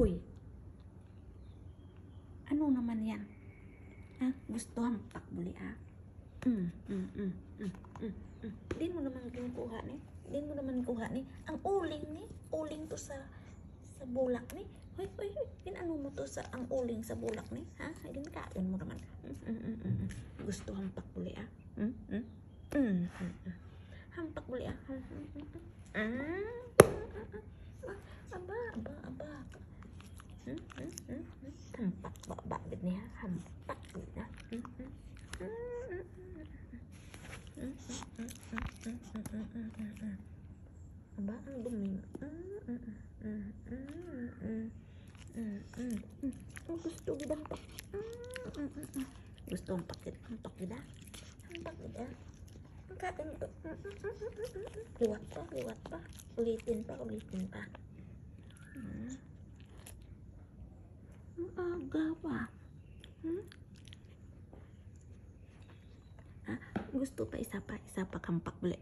Hoy, ano naman yan? Gusto hampak buli Di mo naman kinukuha ni. Di mo naman kuha ni. Ang uling ni. Uling to sa bulak ni. Hoy. Ano mo to sa ang uling sa bulak ni? Kain mo naman. Gusto hampak buli Hampak buli Aba. Hampak ba niya? Hampak niya. Aba, ang dumi. Gusto gid hampak. Gusto hampak gid. Hampak gid. Ang kain ko. Liwat pa. Ulitin pa. Ang aga pa. Gusto pa isa pa hampak buli.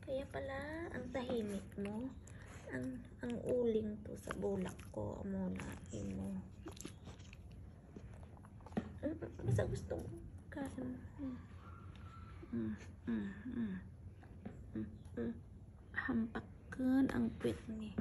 Kaya pala ang tahimik mo. Ang uling to sa bulak ko muna mo. Basta gusto mo kain. Hampakan ang puwet ni.